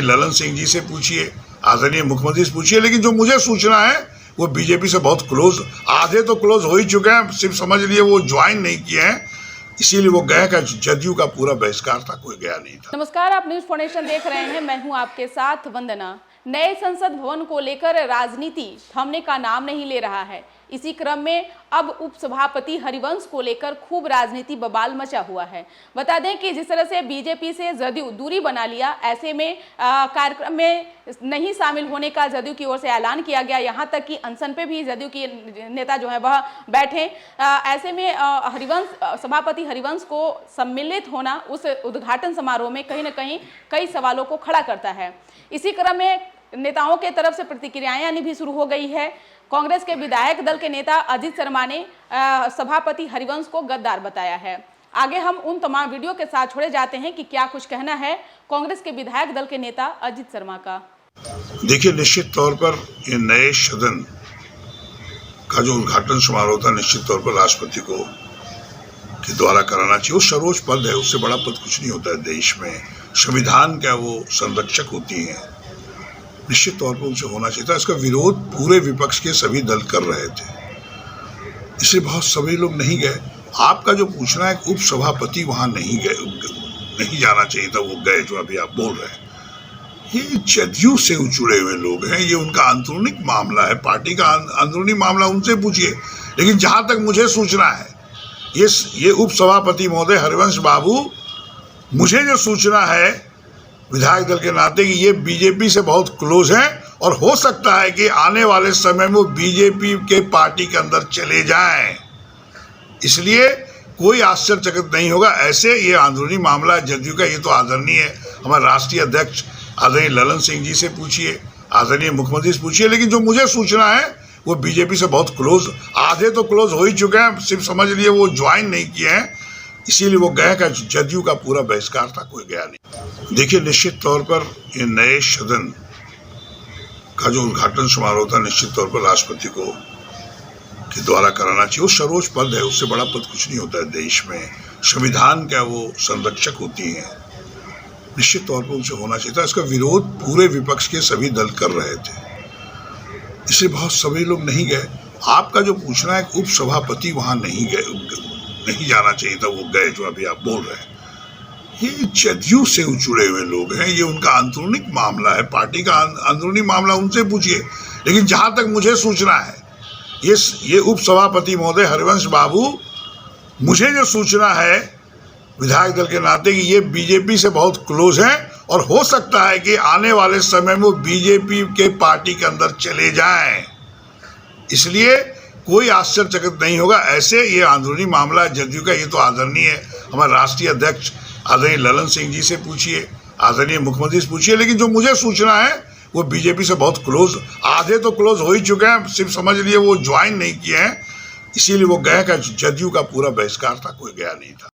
ललन सिंह जी से पूछिए, आदरणीय मुख्यमंत्री से पूछिए, लेकिन जो मुझे सूचना है वो बीजेपी से बहुत क्लोज, आधे तो क्लोज हो ही चुके हैं, सिर्फ समझ लिए वो ज्वाइन नहीं किए हैं, इसीलिए वो गए का जदयू का पूरा बहिष्कार था, कोई गया नहीं था। नमस्कार, आप न्यूज फाउंडेशन देख रहे हैं, मैं हूं आपके साथ वंदना। नए संसद भवन को लेकर राजनीति थमने का नाम नहीं ले रहा है। इसी क्रम में अब उपसभापति हरिवंश को लेकर खूब राजनीति बवाल मचा हुआ है। बता दें कि जिस तरह से बीजेपी से जदयू दूरी बना लिया, ऐसे में कार्यक्रम में नहीं शामिल होने का जदयू की ओर से ऐलान किया गया। यहां तक कि अनशन पे भी जदयू की नेता जो है वह बैठे। ऐसे में सभापति हरिवंश को सम्मिलित होना उस उद्घाटन समारोह में कहीं ना कहीं कई सवालों को खड़ा करता है। इसी क्रम में नेताओं के तरफ से प्रतिक्रियाएं आनी भी शुरू हो गई है। कांग्रेस के विधायक दल के नेता अजित शर्मा ने सभापति हरिवंश को गद्दार बताया है। आगे हम उन तमाम वीडियो के साथ छोड़े जाते हैं कि क्या कुछ कहना है कांग्रेस के विधायक दल के नेता अजित शर्मा का। देखिए, निश्चित तौर पर ये नए सदन का जो उद्घाटन समारोह था, निश्चित तौर पर राष्ट्रपति को के द्वारा कराना चाहिए। वो सर्वोच्च पद है, उससे बड़ा पद कुछ नहीं होता है देश में। संविधान का वो संरक्षक होती हैं, निश्चित तौर पर उनसे होना चाहिए था। इसका विरोध पूरे विपक्ष के सभी दल कर रहे थे, इसलिए बहुत सभी लोग नहीं गए। आपका जो पूछना है, उप सभापति वहां नहीं गए, नहीं जाना चाहिए था, वो गए जो अभी आप बोल रहे हैं। ये जदयू से जुड़े हुए लोग हैं, ये उनका अंदरूनी मामला है, पार्टी का अंदरूनी मामला, उनसे पूछिए। लेकिन जहां तक मुझे सूचना है, ये उप सभापति महोदय हरिवंश बाबू, मुझे जो सूचना है विधायक दल के नाते कि ये बीजेपी से बहुत क्लोज हैं और हो सकता है कि आने वाले समय में वो बीजेपी के पार्टी के अंदर चले जाएं। इसलिए कोई आश्चर्यचकित नहीं होगा। ऐसे ये अंदरूनी मामला जदयू का, ये तो आदरणीय हमारे राष्ट्रीय अध्यक्ष आदरणीय ललन सिंह जी से पूछिए, आदरणीय मुख्यमंत्री से पूछिए, लेकिन जो मुझे सूचना है वो बीजेपी से बहुत क्लोज, आधे तो क्लोज हो ही चुके हैं, सिर्फ समझ लिए वो ज्वाइन नहीं किए हैं, इसीलिए वो गए का जदयू का पूरा बहिष्कार था, कोई गया नहीं। देखिए, निश्चित तौर पर ये नए सदन का जो उद्घाटन समारोह था, निश्चित तौर पर राष्ट्रपति को के द्वारा कराना चाहिए। वो सर्वोच्च पद है, उससे बड़ा पद कुछ नहीं होता है देश में। संविधान का वो संरक्षक होती हैं, निश्चित तौर पर उनसे होना चाहिए था। इसका विरोध पूरे विपक्ष के सभी दल कर रहे थे, इसलिए बहुत सभी लोग नहीं गए। आपका जो पूछना है, उप सभापति वहां नहीं गए, नहीं जाना चाहिए था, वो गए जो अभी आप बोल रहे हैं। ये जदयू से जुड़े हुए लोग हैं, ये उनका अंदरूनी मामला है, पार्टी का अंदरूनी मामला, उनसे पूछिए। लेकिन जहां तक मुझे सूचना है, ये उप सभापति महोदय हरिवंश बाबू, मुझे जो सूचना है विधायक दल के नाते कि ये बीजेपी से बहुत क्लोज हैं और हो सकता है कि आने वाले समय में वो बीजेपी के पार्टी के अंदर चले जाएं। इसलिए कोई आश्चर्यचकित नहीं होगा। ऐसे ये अंदरूनी मामला जदयू का, ये तो आदरणीय हमारे राष्ट्रीय अध्यक्ष आदरणीय ललन सिंह जी से पूछिए, आदरणीय मुख्यमंत्री से पूछिए, लेकिन जो मुझे सूचना है वो बीजेपी से बहुत क्लोज, आधे तो क्लोज हो ही चुके हैं, सिर्फ समझ लिए वो ज्वाइन नहीं किए हैं, इसीलिए वो गए का जदयू का पूरा बहिष्कार था, कोई गया नहीं था।